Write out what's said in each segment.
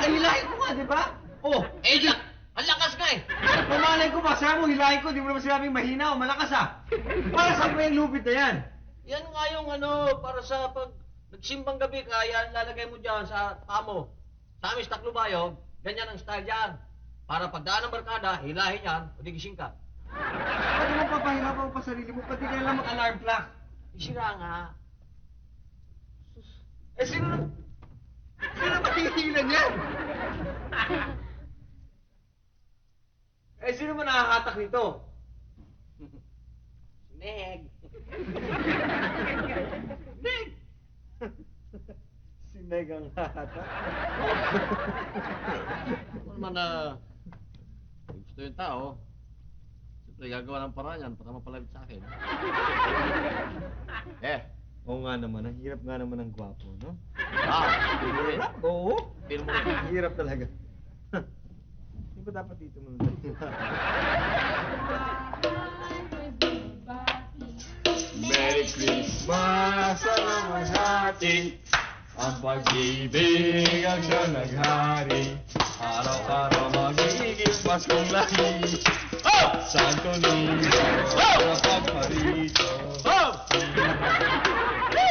hilahin ko nga, di ba? Oh, Eh, ang lakas nga eh. pamalay ko ba? Sabi mo, hilahin ko, di mo naman sinabing mahina o malakas ah. Para saan ba yung lupit na yan? Yan nga yung ano, para sa pag nagsimbang gabi ka, yan lalagay mo dyan sa paa mo. Sa amin sa Taclobayog, ganyan ang style dyan. Para pagdaan ng barkada, hilahin yan, o di gising ka. Ba't mo papahirapan mo pa sarili mo? Pati ka lang mag-alarm clock. Isira nga. Eh, sino matihilan yan? Eh, sino man nakakatak nito? Meg. Meg! Si Meg ang nakakatak. Ano naman na gusto yung tao, siyempre gagawa ng paraan yan para mapalapit sa akin. Oo nga naman, ang hirap nga naman ng gwapo, no? Hirap? Oo. Feel mo Ang hirap talaga. Hindi ba dapat dito mo Merry Christmas sa namahati. Ang pag-ibig ang siyang naghari. Araw-araw magiging Paskong lahi. Santo Niño na pagparito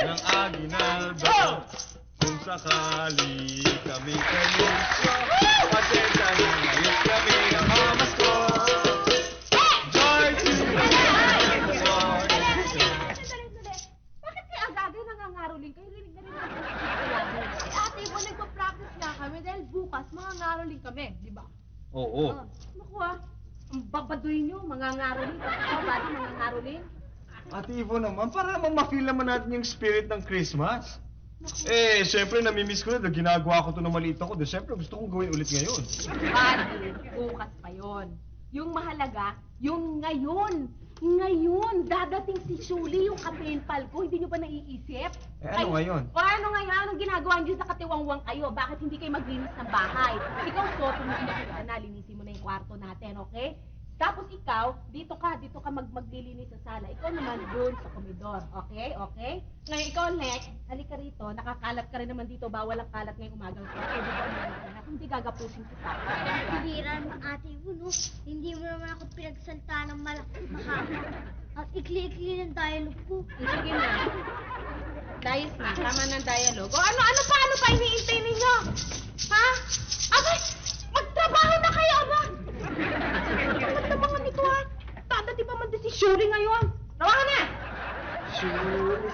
ng aginaldo. Kung sakali kami kayo, pasensya na ngayon kami ang mamasko. Joy to you! Bakit si Agagay nangangaroling kayo? Rinig na rin natin. Si ate mo, nagpa-practice nga kami dahil bukas mangangaroling kami, di ba? Oo. Naku ang babadoy nyo, mangangaroling. Ikaw, buddy, mangangaroling. Ate Ivo naman, para naman ma-feel naman natin yung spirit ng Christmas. Eh, siyempre, namimiss ko na. Ginagawa ko ito na maliit ako. Siyempre, gusto kong gawin ulit ngayon. Buddy, bukas pa yon. Yung mahalaga, yung ngayon. Ngayon, dadating si Shuli, yung kapenpal ko. Hindi nyo ba naiisip? Eh, ano ngayon? O ano ngayon? Anong ginagawa nyo sa katiwangwang kayo? Bakit hindi kayo maglinis ng bahay? Ikaw, Soto, makikita na, linisin mo na yung kwarto natin, okay? Tapos ikaw, dito ka maglilinis sa sala. Ikaw naman doon sa komedor, okay? Okay? Ngayon, ikaw, Lex, halika rito. Nakakalat ka rin naman dito. Bawal ang kalat ngayong umagang ko. Pwede ba umaga? Hindi gagapusin kita. Bira naman ate mo, no? Hindi mo naman ako pinagsalta ng mahaba. At ikli-ikli ng dialogue ko. Sige na. Dayos na. Tama ng dialogue. O ano pa iniintay ninyo? Ha? Abay! Magtrabaho na kayo, aba! Ba't na mga nito, ha? Dadati pa man din si Shuri ngayon. Tawagan na! Shuli.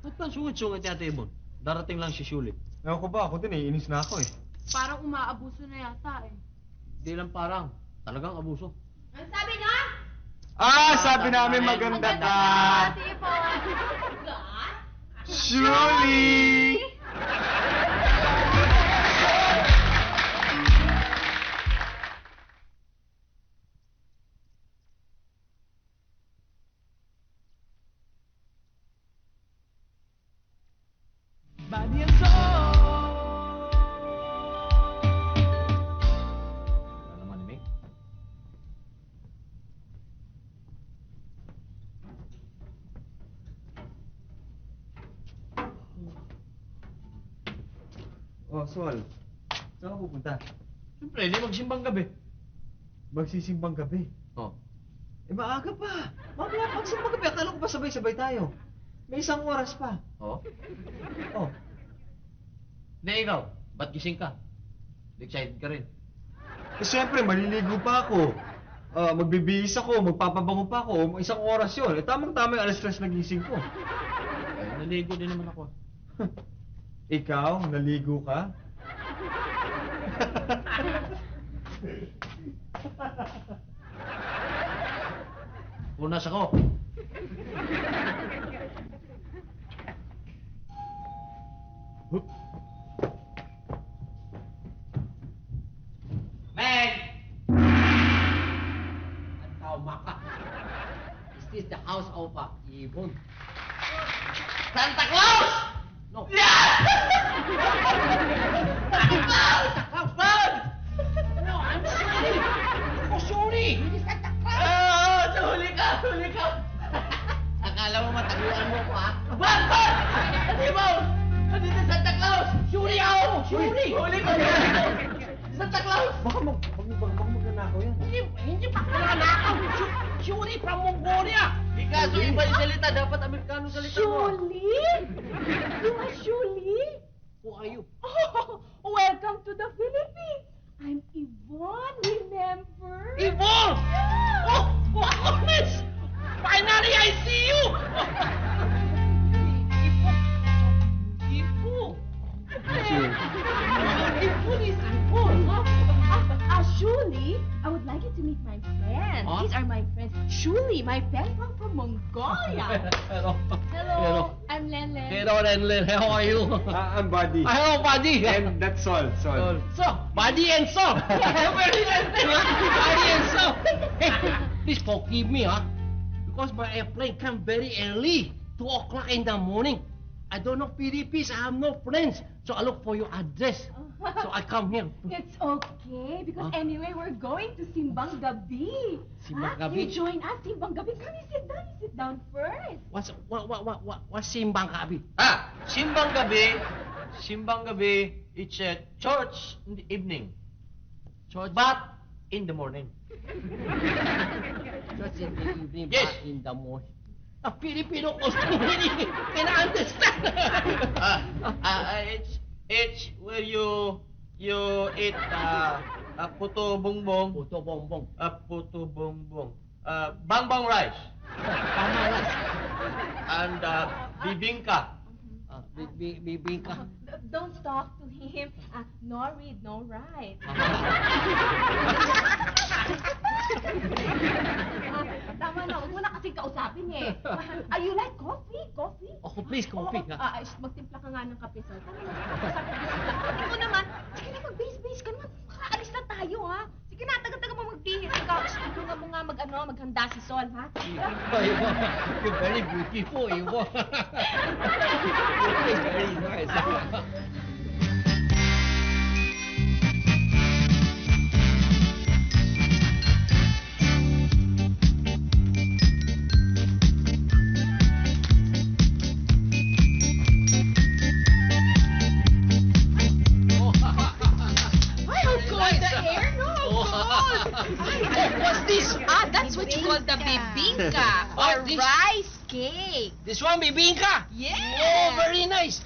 Ba't ba sungit-sungit yata Ibon? Darating lang si Shuli. Ewan ko ba, ako din eh. Inis na ako eh. Parang umaabuso na yata, eh. Hindi lang parang, talagang abuso. Ang sabi niya? Sabi namin maganda ka. Ate po. Shuli! Wala naman ni Meg. Oh, Sol. Saan ka pupunta? Siyempre, hindi magsimbang gabi. Magsisimbang gabi. Oh. Eh, maaga pa. Mamaya pagsimbang gabi. Akala ko ba sabay-sabay tayo? May 1 oras pa. Oh? Oh. Hindi, ikaw. Ba't gising ka? Excited ka rin. Eh, siyempre, maliligo pa ako. Magbibihis ako, magpapabango pa ako. 1 oras yun. Eh, tamang-tama yung alas 3 na gising ko. Eh, naligo din naman ako. Ikaw, naligo ka? Punas ako. Hup. Meg! Ang tauma ka. Is this the house of Ibon? Santa Claus! No. Santa Claus! No, I'm sorry! Ako sorry! Hindi Santa Claus! Huli ka! Akala mo mataguan mo ko, ha? Bakit? Hindi mo! Nandito Santa Claus! Shuri ako! Shuri! Huli ka! Santa Claus! Baka magnanakaw yan. Hindi pa nanakaw. Shuri from Mongolia. Ikaso iba yung salita. Dapat Amerikano salita mo. Julie? You are Julie? Who are you? Oh, welcome to the Philippines. I'm Yvonne, remember? Yvonne! Oh, wow, miss! Finally, I see you! Ipo! Ipo is Ipo. Julie, I would like you to meet my friends. Huh? These are my friends. Julie, my pen pal from Mongolia. Hello. Hello, I'm Lenlen. Hello, Renlen. How are you? I'm Buddy. Hello, Buddy. And that's Sol. So, Buddy and so. Very nice name, huh? Buddy and so. Hey, please forgive me, huh? Because my airplane come very early, 2 o'clock in the morning. I don't know Philippines. I have no friends, so I look for your address. So I come here. It's okay, because Huh? anyway, we're going to Simbang Gabi. Simbang Huh? Gabi? You join us, Simbang Gabi. Come, you sit down first. What's Simbang Gabi? Simbang Gabi, it's a church in the evening, Church, but in the morning. church in the evening, Yes. but in the morning. A Filipino customary can understand. It's where you eat puto bongbong, Puto bongbong. puto bongbong, bangbang rice, Tama lang. and bibingka. Bibingka. Don't talk to him. No read, no write. Tama na, huwag mo na kasing kausapin eh. You like coffee? Coffee? Oh, please, coffee, Oo, ha? magtimpla ka nga ng kape, sir. Tama na, kausapin mo sila. At ikaw naman, sige na, mag-base-base ka naman. Makaalis na tayo, ha? Sige na, taga-taga mo magbihis. Ikaw, tulungan mo nga maghanda si Sol, ha? You're very beautiful, Ivo. You're very nice. Ay, how cold the air, no? Oh. How cold! What's this? That's what you call the bibingka, Oh, or this- rice cake. This one, bibingka? Yeah. Oh, very nice.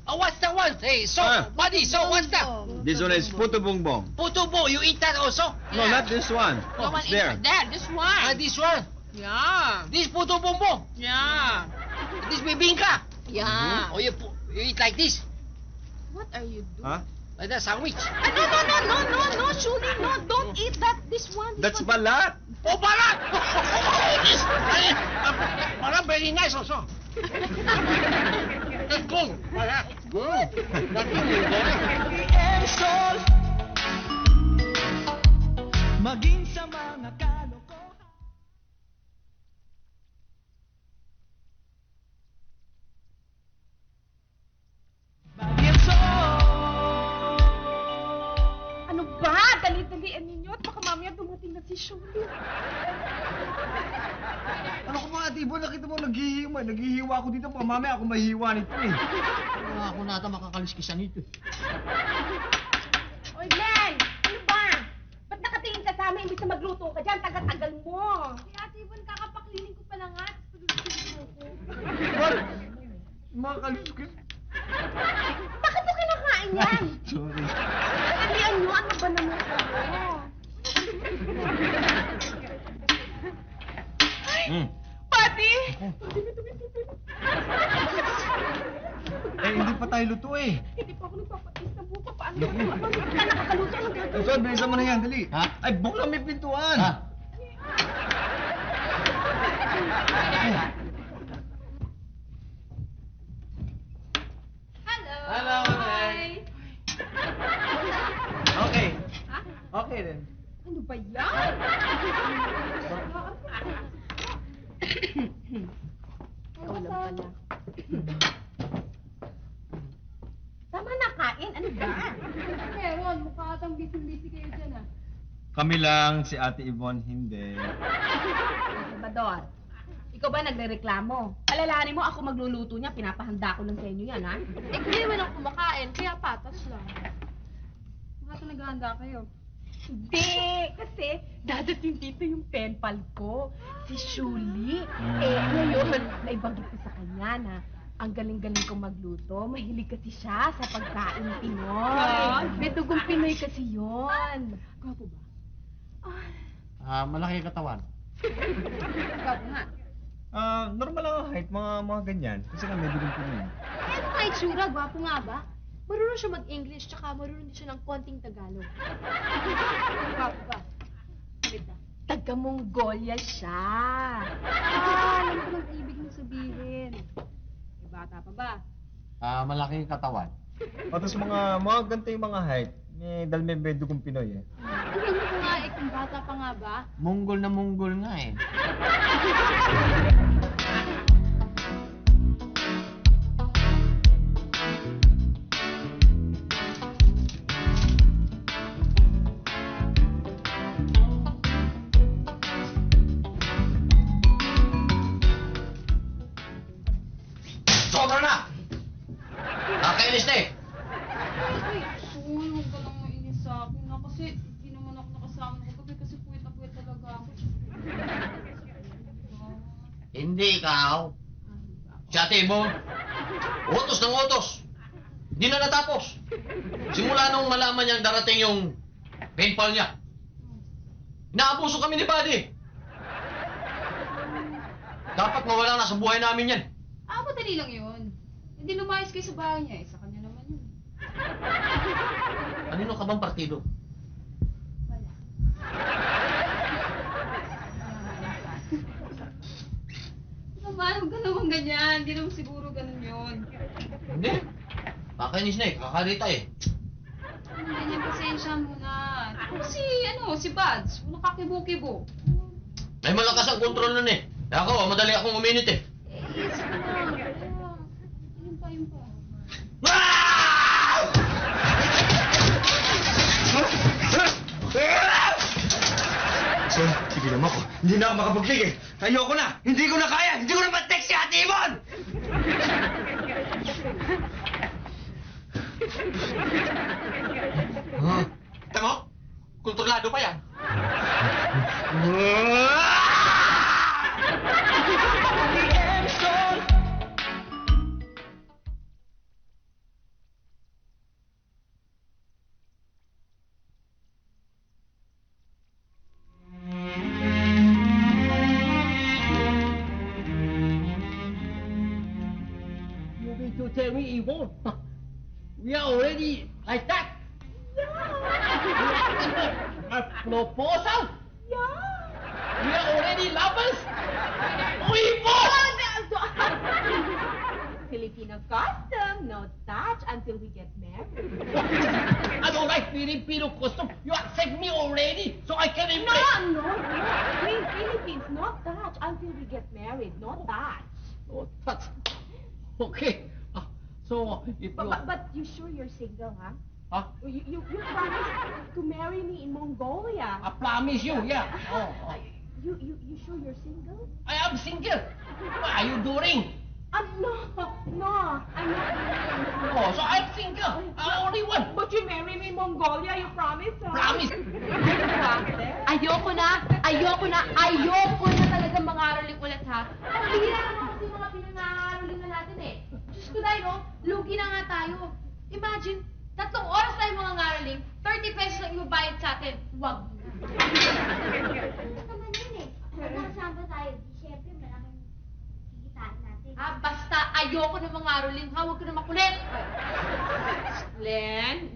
What's the one? Hey, so, buddy, so what's that? This one is puto bongbong. Puto bo, you eat that also? No, not this one. No one It's there. eats that. This one. This one? Yeah. This puto bongbong? Yeah. This bibingka? Yeah. Oh, you eat like this? What are you doing? Huh? Like that sandwich? No, Julie, no, don't eat that. This one. This That's one. balat. Oh, balat! Oh, this! Balat very nice also. That's good. Balat. Good. That's good. Maging sa mga kalokohan. Ano ba? Dali-dalian ninyo at baka mamaya dumating na si Julie. Ano ko mga tibo, nakita mo naghihiwa ako dito. Baka mamaya ako mahihiwa nito eh. Ako nata makakaliskisan nito. Oy, Glenn! Ano ba? Ba't nakatingin ka sa amin imbis na magluto ka dyan? Tagal-tagal mo. Si Ate Yvonne, kakapaklining ko pa lang nga. Well, mga kaluskis. Bakit mo kinakain yan? Sorry. Dalian nyo, ano ba naman kayo? Pati! Eh, hindi pa tayo luto eh. Hindi pa ako nagpapatis na buka. Paano yun? Ano ka nakakaluto? Anong gagawin? Sol, bilisan mo na yan, dali. Ha? Ay, buklan mo yung pintuan. Ha? Hello! Hello, Hi! Okay. Ha? Okay then. Ano ba yan? Ikaw lang pala. Tama na, kain. Ano ba? Meron, mukha atang busy-busy kayo dyan ah. Kami lang, si Ate Yvonne, hindi. Salvador, ikaw ba nagre-reklamo? Alalahanin mo ako magluluto niya, pinapahanda ko lang sa inyo yan, ha? Eh, hindi naman ako kumakain, kaya patas lang. Baka naghahanda kayo. Hindi, kasi dadating dito yung pen pal ko, si Shuli. Ngayon, naibanggit ko sa kanya na ang galing-galing kong magluto. Mahilig kasi siya sa pagkain Pinoy. May dugong Pinoy kasi yun. Gwapo ba? Malaki katawan. Gwapo nga. Normal lang ang height, mga ganyan. Kasi lang may dugong Pinoy. Eh, ano nga itsura? Gwapo nga ba? Marunong siya mag-English, tsaka marunong din siya ng konting Tagalog. Gwapo ba? Taga Mongolia siya. Alam ko lang ibig mo sabihin. May bata pa ba? Malaki katawan. Tapos mga ganito yung mga height. Dahil may dugong Pinoy eh. Alam mo nga eh, kung bata pa nga ba? Munggol na munggol nga eh. Sobra na! Nakakainis na eh! Ay, Soy, huwag ka lang mainis sa akin na kasi hindi naman ako nakasama ko gabi kasi puwet na puwet talaga ako. Hindi ikaw. Si Ate Ibon. Utos ng utos. Hindi na natapos. Simula nung malaman niyang darating yung paintball niya. Inaabuso kami ni Buddy. Dapat mawala na sa buhay namin yan. Madali lang yun. Hindi lumayas kayo sa bahay niya, sa kanya naman yun. Kanino ka bang partido? Wala. Naman, huwag ka naman ganyan. Hindi naman siguro ganun yun. Hindi. Nakakainis na eh. Kakalita eh. Ganyan, pasensya mo na. Si Buds, wala kakibo-kibo. May malakas ang kontrol nun eh. Kaya ako, madali akong uminit eh. Yes na. Yun pa. So, sige naman ko. Hindi na ako makapagligay. Ayoko na. Hindi ko na kaya. Hindi ko na ma-text si Ate Ibon! Tama? Kontrolado pa yan. You mean to tell me, Yvonne, we are already like that? A proposal? We are already lovers? Oh, Yvonne! Filipino custom, no touch until we get married. I don't like Filipino custom. You accept me already, so I can No, embrace. no, no. We Philippines, no touch until we get married, no touch. Oh, that's okay. So, if you... But you sure you're single, huh? Huh? You promised to marry me in Mongolia. I promise you, yeah. Oh. You sure you're single? I am single. What are you doing? No, I'm not. Oh, so I'm single. I'm only one. But you marry me in Mongolia, you promise, huh? Promise. Ayoko na talaga mangaroling ulit, ha? Ang bihira naman kasi yung mga pinangaroling na natin, eh. Diyos ko dahil, no? Lugi na nga tayo. Imagine, 3 oras tayo mga ngaroling, 30 pesos lang ibabayad sa atin. Wag. Ito naman yun eh. Magkakasama tayo. Di syempre, malaking kikitain natin. Basta ayoko na mangaroling, ha? Huwag ka na makulit. Len,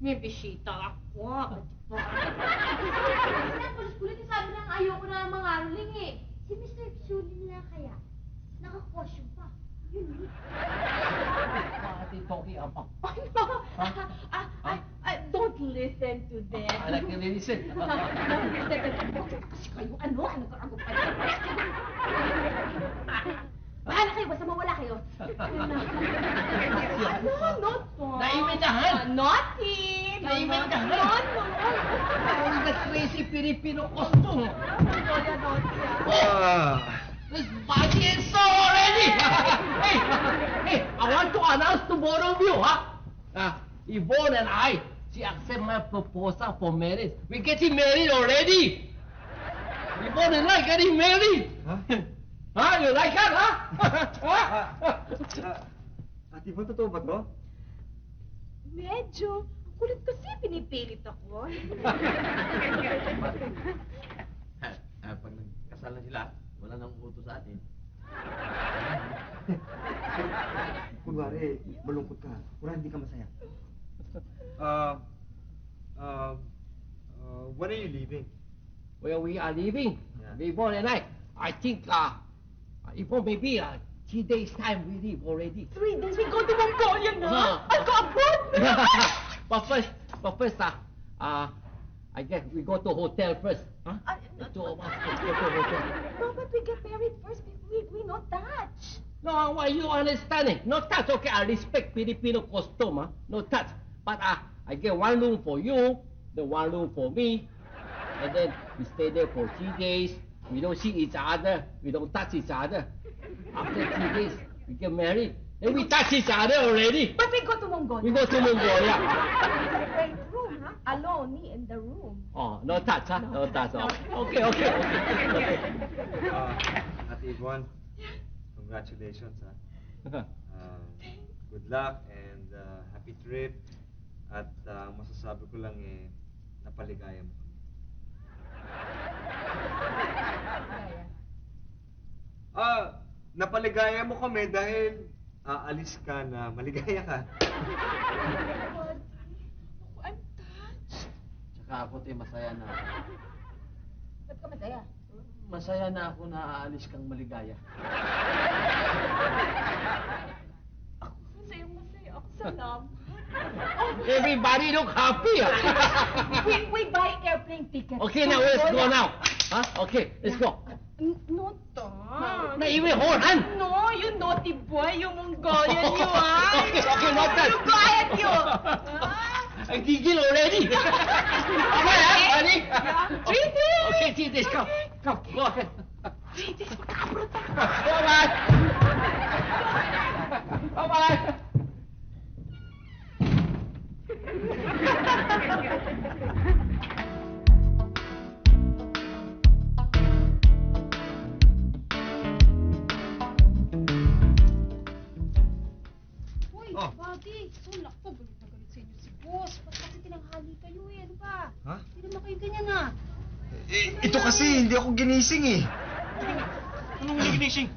may bisita ako. Kasi kulit-kulit yung sabi lang ayoko na mangaroling eh. Si Mr. Shulin na kaya. Naka-costume pa. Yun eh. What are you talking about? Don't listen to them. I like to listen. Don't listen to them. Kasi kayo, ano ka kayo? Bahala kayo, basta mawala kayo. Not so. Naimendahan. Naughty. Naimendahan. No. Oh, the crazy Filipino costume. Mongolia, naughty. This body is so already! Hey, I want to announce to both of you, huh? Yvonne and I, she accept my proposal for marriage. We getting married already. We both and I getting married. Ha? Huh? You like that, huh? Ate Bon, totoo ba to? Medyo. Ang kulit kasi, pinipilit ako. Pag nagkasal na sila, wala nang utos sa atin. Kunwari, malungkot ka. Wala, hindi ka masaya. When are you leaving? Where we are living, Yeah. Yvonne and I think, Yvonne, maybe 3 days time we leave already. 3 days, we go to Mongolia na. Huh. I'll go abroad. but first, I guess we go to hotel first. Huh? The two of us go to hotel. No, but we get married first. We not touch. No, why you understanding? No touch, okay? I respect Filipino costume, huh? No touch. But I get one room for you, then one room for me, and then we stay there for 3 days. We don't see each other. We don't touch each other. After 3 days, we get married. Then we touch each other already. But we go to Mongolia. We go to Mongolia. Separate room, huh? Alone, me in the room. Oh, no touch, huh? No touch. Oh. Okay. Ate Yvonne, congratulations, ha? Good luck and happy trip. At masasabi ko lang napaligaya mo kami. Napaligaya mo kami dahil aalis ka na maligaya ka. I'm touched. Tsaka ako, masaya na ako. Ba't ka masaya? Masaya na ako na aalis kang maligaya. Masaya ako. Salamat. Everybody look happy. We buy airplane tickets. Okay, now let's go now. Huh? Okay, let's go. No, Tom. Na even hold hand. No, you naughty boy, you Mongolian, you are. Okay, not that. You quiet, you. I gigil already. Okay, honey. Yeah. 3 days. Okay, 3 days. Come, go ahead. 3 days, magkakabrot tayo. Bye-bye. Bye-bye. Uy, Oh. Buddy. Oh, naku, galit na galit sa inyo si boss. Ba't kasi tinanghali kayo eh? Ano ba? Ha? Hindi naman kayo ganyan ah. Ito kasi, hindi ako ginising eh. Anong hindi ginising?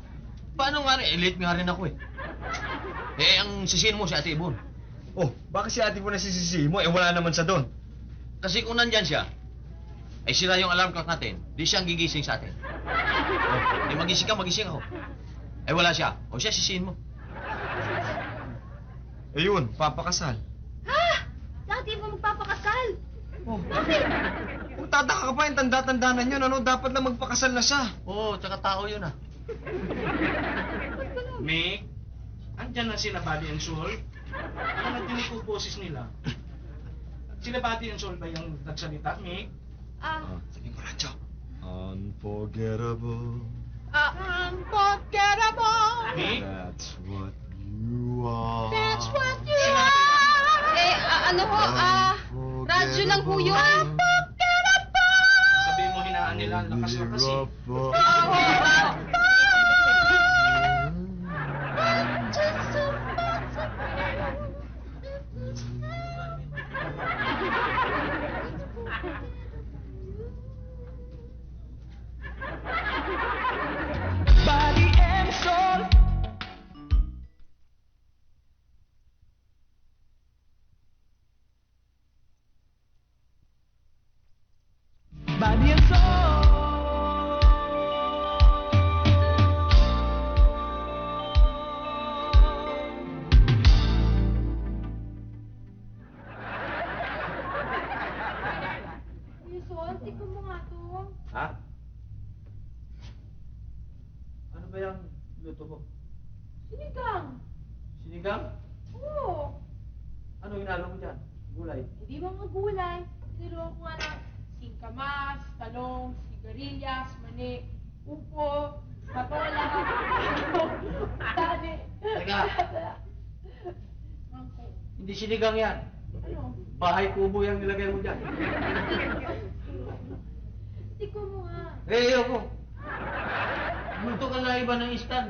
Paano nga rin? Late nga rin ako eh. Ang sisihin mo si Ate Ibon. Oh, bakit si ate mo nasisisi mo? Wala naman sa doon. Kasi kung nandyan siya, ay sira yung alarm clock natin, di siya ang gigising sa atin. Di magising ka, magising ako. Wala siya. O siya, sisihin mo. Ayun, papakasal. Ha? Dati mo magpapakasal. Oh. Bakit? Kung tataka ka pa yung tanda-tanda na yun, ano? Dapat lang magpakasal na siya. Oo, tsaka tao yun ah. Meg, andyan na sila Buddy and Soul. Ano natin yung boses nila? Sila Buddy and Soul ba yung nagsalita, Meg? Sabi mo, Rancho. Unforgettable. Unforgettable. Meg? That's what you are. That's what you Sinabi are. Eh, ano ho, radyo lang ho yun. Sabihin mo hinaan nila, ang lakas na kasi. Body and soul. Body and Kuya Sol, tikman mo nga to. Ha? Ano ba yung luto mo? Sinigang. Sinigang? Oo. Ano hinalo mo dyan? Gulay? Hindi mga gulay. Niloko ko nga ng singkamas, talong, sigarilyas, mani, upo, patola, dali. Teka. Mangko. Hindi sinigang yan. Ano? Bahay kubo yung nilagay mo dyan. Tiko mo nga. Eh, ayoko. Multo ka na iba ng stand.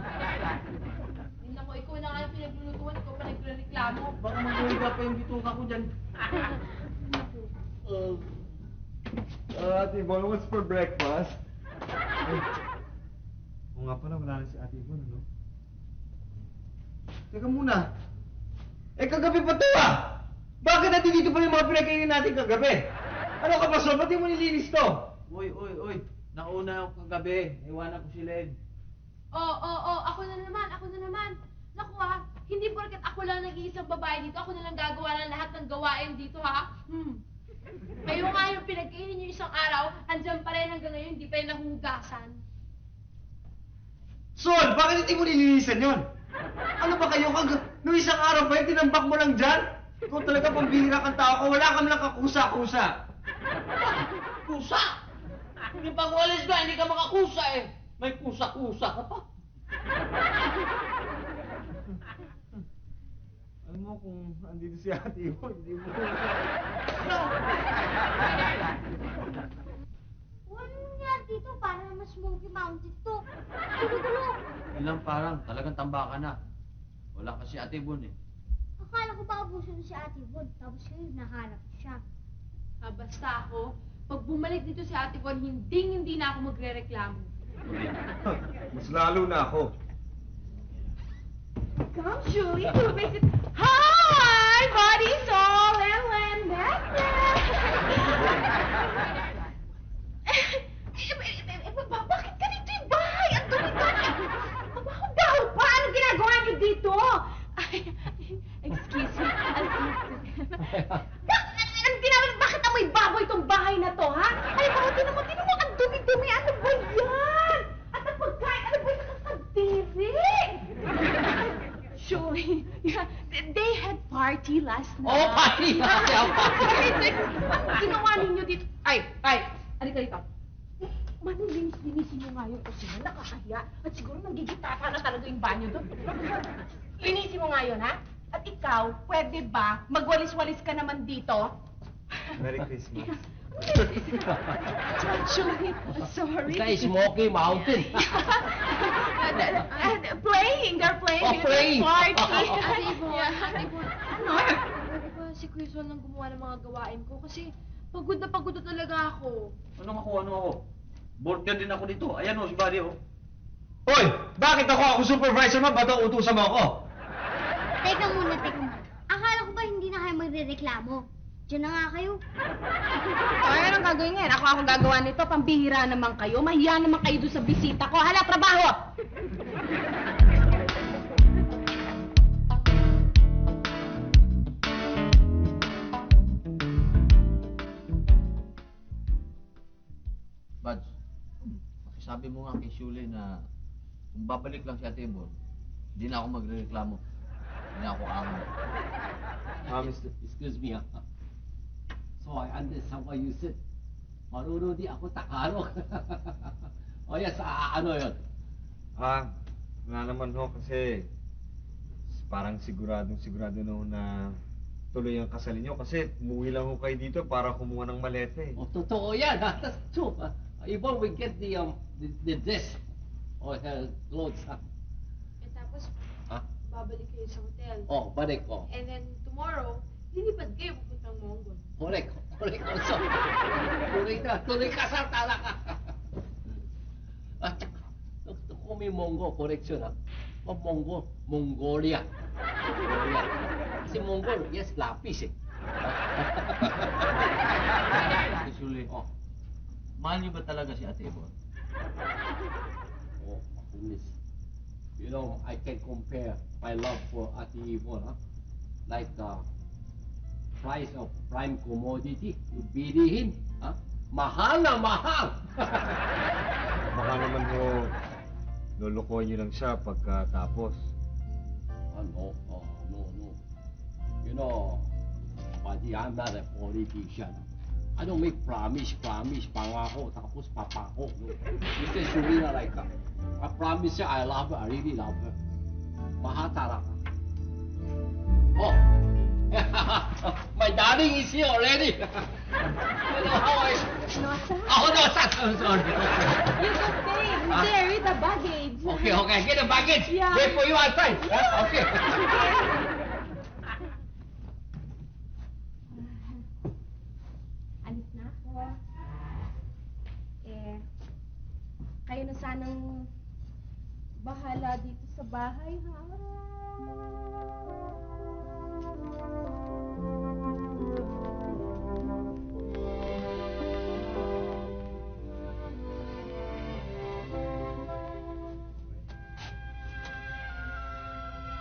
Hindi ako, ikaw na nga yung pinaglulutuan, ikaw pa nagreklamo. Baka mag-uwiga pa yung bituka ko dyan. Ate Yvonne, what's for breakfast? Oo nga pala, wala na si Ate Yvonne, ano? Teka muna. Kagabi pa to ah! Bakit natin dito pa yung mga pinakainin natin kagabi? Ano ka ba, Sol? Ba't di mo nilinis to? Uy. Nauna ako kagabi. Iwanan ko si Len. Ako na naman. Naku ha, hindi porket ako lang nag-iisang babae dito, ako na lang gagawa ng lahat ng gawain dito ha. Kayo nga yung pinagkainin nyo isang araw, andyan pa rin hanggang ngayon, hindi pa rin nahugasan. Sol, bakit hindi mo nilinisan yon? Ano ba kayo? Nung isang araw pa yun, tinambak mo lang dyan? Ikaw talaga pambihira kang tao ka, wala kang lang kakusa-kusa. Kusa! Hindi pa ko alis ba? Hindi ka makakusa eh. May kusa-kusa ka pa. Alam mo kung andito si Ate Yvonne, hindi mo... Ano nangyari dito? Para naman Smoky Mountain to. Gulo-gulo. Ilang parang, talagang tambakan na. Wala kasi Ate Bon eh. Akala ko ba abuso na si Ate Yvonne, tapos ngayon nahanap siya. Basta ako, pag bumalik dito si Ate Von, hindi na ako magre-reklamo. Mas lalo na ako. Come, Julie, to visit. Hi, Buddy, Sol, and Len, back Bakit ganito yung bahay? Ang dumi-dumi. Mabaho-baho pa. Anong ginagawa niyo dito? Ay, excuse me. Bakit amoy baboy itong bahay na to, ha? Ay, bakit tinan mo, ang dumi-dumi. Ano ba yan? At ang pagkain, ano ba yung nakakadiri? Julie, yeah, they had party last night. Oh, party! Ano ginawa ninyo dito? Ay, halika dito. Manilinis-linisin nyo nga yung kusina, nakakahiya. At siguro nanggigitata na talaga yung banyo doon. Linisin mo nga yun, ha? At ikaw, pwede ba magwalis-walis ka naman dito? Merry Christmas. Julie, sorry. Ito ay Smoky Mountain. They're playing. Oh, playing. Party. Ate Yvonne, Ano? Pwede ba si Kuya Sol nang gumawa ng mga gawain ko? Kasi pagod na talaga ako. Ano ako? Bored ka din ako dito. Ayan o, si Buddy o. Hoy! Bakit ako supervisor mo? Ba't utusan mo ako? Teka muna. Akala ko ba hindi na kayo magre-reklamo? Diyan na nga kayo. Ay, anong gagawin ngayon? Ako gagawa nito. Pambihira naman kayo. Mahiya naman kayo doon sa bisita ko. Hala, trabaho! Buds, pakisabi mo nga kay Shuli na kung babalik lang si Ate Bon, hindi na ako magrereklamo. Hindi na ako angon. Excuse me, So I understand why you said, marunong di ako Tagalog. O yes, ano yun? Wala naman ho kasi parang sigurado na tuloy ang kasal niyo kasi umuwi lang ho kayo dito para kumuha ng maleta eh. O, totoo yan, ha? That's true. Even we get the dress or her clothes, ha? Tapos, Ha? babalik kayo sa hotel. Oh, balik ko. And then tomorrow, lilipad kayo papuntang Mongol. Correct also. Tuloy kasal talaga. At kung may Mongol, correction ha. Mongolia. Kasi Mongol, yes, lapis eh. Ate Shuli, mahal niyo ba talaga si Ate Bon? Oh, goodness. You know, I can compare my love for Ate Yvonne, huh? Like the price of prime commodity, yung bilihin, huh? Mahal na mahal! Baka naman ho lulukoy niyo lang siya pagkatapos. No. You know, buddy, I'm not a politician. I don't make promise, pangako, tapos papako. No? It's just Shurina like that. I promise her I love her, I really love her. Mahal talaga. Oh, My darling is here already. You know how I... Nosa? Oh, no, I'm sorry. You just stay. There, with the baggage. Okay, okay, get the baggage. Yeah. Wait for you outside. Huh? Okay. Alis na ako. Kayo na sanang bahala dito sa bahay, ha?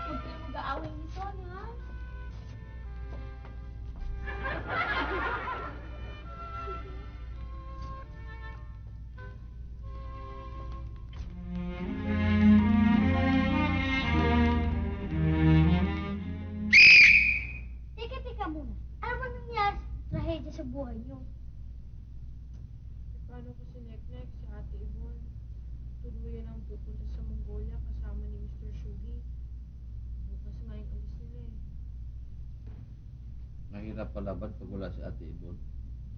Huwag kayo mag-aaway nito, ha? Teka muna. Ano ba nangyari sa trahedya sa buhay niyo? Paano ko si Neknek, si Ate Yvonne? Tuluyan ang pupunta sa Mongolia kasama ni Mr. Shugi. Bukas nga yung alis nila eh. Mahirap palaban pag wala si Ate Ibon.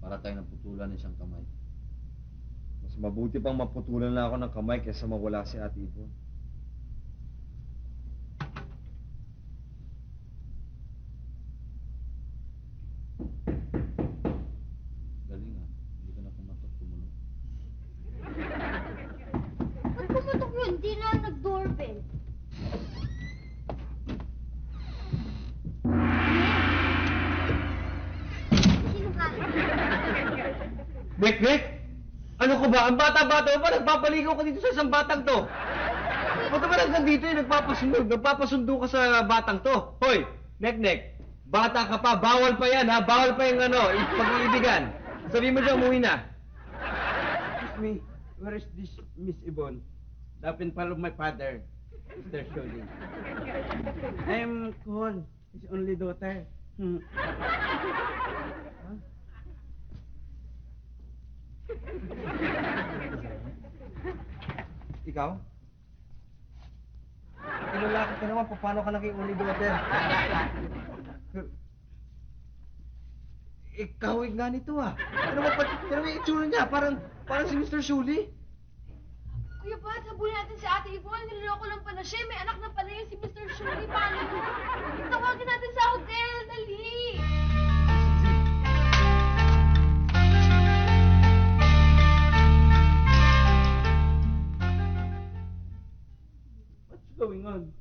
Para tayo naputulan ng isang kamay. Mas mabuti pang maputulan na ako ng kamay kaysa mawala si Ate Ipon. Galing ah. Hindi ka na kumatok, tumunod. Ba't pumutok yun? Hindi na nag-doorbell. Sino ka? Nek! Ano ko ba? Ang bata-bata mo ba? Nagpapaligaw ka dito sa isang batang to. Ba't ba nandito yung nagpapasundo ka sa batang to? Hoy! Nek! Bata ka pa, bawal pa yan ha? Bawal pa yung pag-iibigan. Sabi mo dyan, umuwi na. Excuse me, where is this Miss Yvonne? The pen pal of my father, Mr. Sholi. I am Kohol, his only daughter. Huh? Ikaw? Ilalaki ka naman, paano ka naging only daughter? Kahawig nga nito ah. Ano mo yung itsura niya? Parang si Mr. Shuli. Kuya Pat, habulin natin si Ate Yvonne. Niloloko lang pala siya. May anak na pala yun si Mr. Shuri. Paano yun? Tawagin natin sa hotel. Dali! What's going on?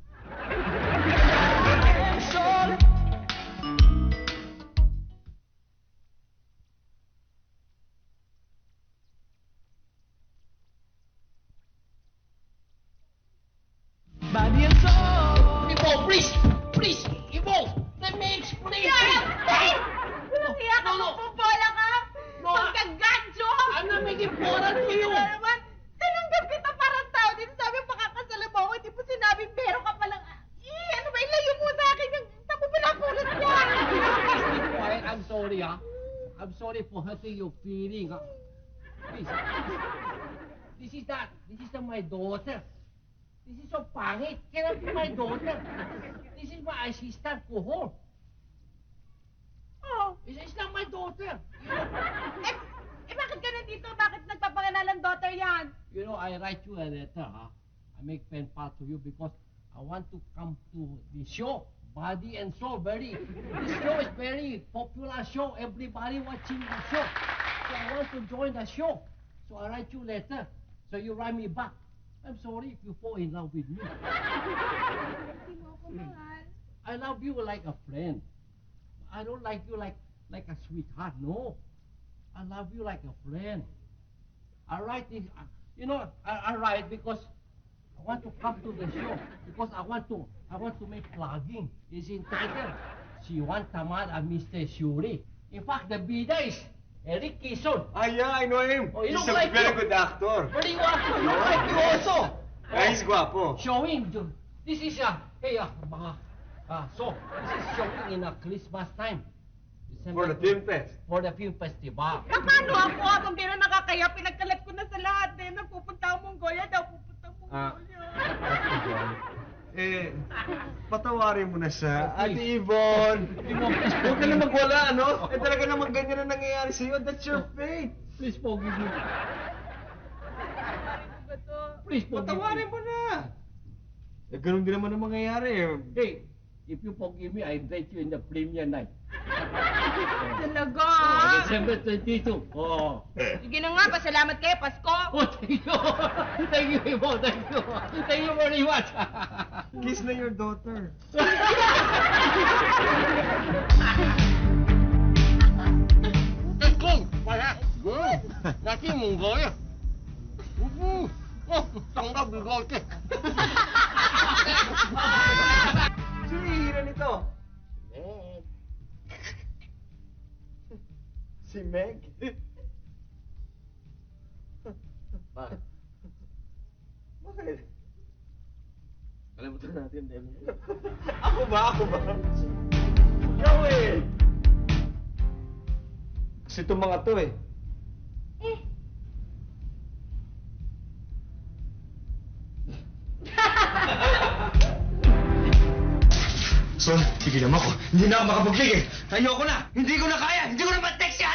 Ibo, please! Please! Ibo! Let me explain! Walang hiya ka, No. magpubola ka! No. Pagkagadyo! I'm not making fun of you! Ano naman? Tanong kita parang tao dito. Sabi mo pakakasala mo ako. Hindi mo sinabi, pero ka palang... ano ba, ilayo mo sa akin. Naku, pinakulot niya. Quiet, I'm sorry, ah. I'm sorry for hurting your feeling, ah. Please. This is not my daughter. This is so pangit. Cannot be my daughter. This is my assistant Kohol. Oh. It's not my daughter. Bakit ka nandito? Bakit nagpapangalalang daughter yan? You know, I write you a letter, huh? I make pen pal to you because I want to come to the show. Body and Soul, this show is very popular show. Everybody watching the show. So I want to join the show. So I write you a letter. So you write me back. I'm sorry if you fall in love with me. Hindi mo ako mahal. I love you like a friend. I don't like you like a sweetheart. No. I love you like a friend. I write this, I write because I want to come to the show because I want to make plugging. It's entitled She Want Tamad and Mr. Shuri. In fact, the bida is Eric Kison. Yeah, I know him. Oh, you He's look a like very you. good actor. Very you look like you also. He's guwapo. Showing. This is so this is showing in a Christmas time. For the film fest. For the film festival. Paano ako? Kung di na nakakaya, pinagkalat ko na sa lahat eh. Nagpupunta ang Mongolia daw, pupunta ang Mongolia. That's the one. Patawarin mo na siya. Ate Yvonne! Huwag ka na magwala, ano? Eh talaga naman ganyan na nangyayari sa'yo. That's your fate. Please forgive me. Please forgive me. Patawarin mo na. Eh, ganun din naman ang mangyayari eh. Hey, if you forgive me, I invite you in the premiere night. Talaga? December 22. Oh. Sige na nga, pasalamat kayo, Pasko. Oh, thank you. Thank you, Ibo. Thank you. Thank you very much. Kiss na your daughter. Kung, wala. Nasi munggoy. Oh, tanggap bigote. Sino hihira nito? Si Meg. Bakit? Bakit? Kalimutan natin, Demi. Ako ba? Ikaw eh! Kasi itong mga to eh. Sol, tigilan mo ako. Hindi na ako makapaglig eh. Ayoko na. Hindi ko na kaya. Hindi ko na ma-text yan.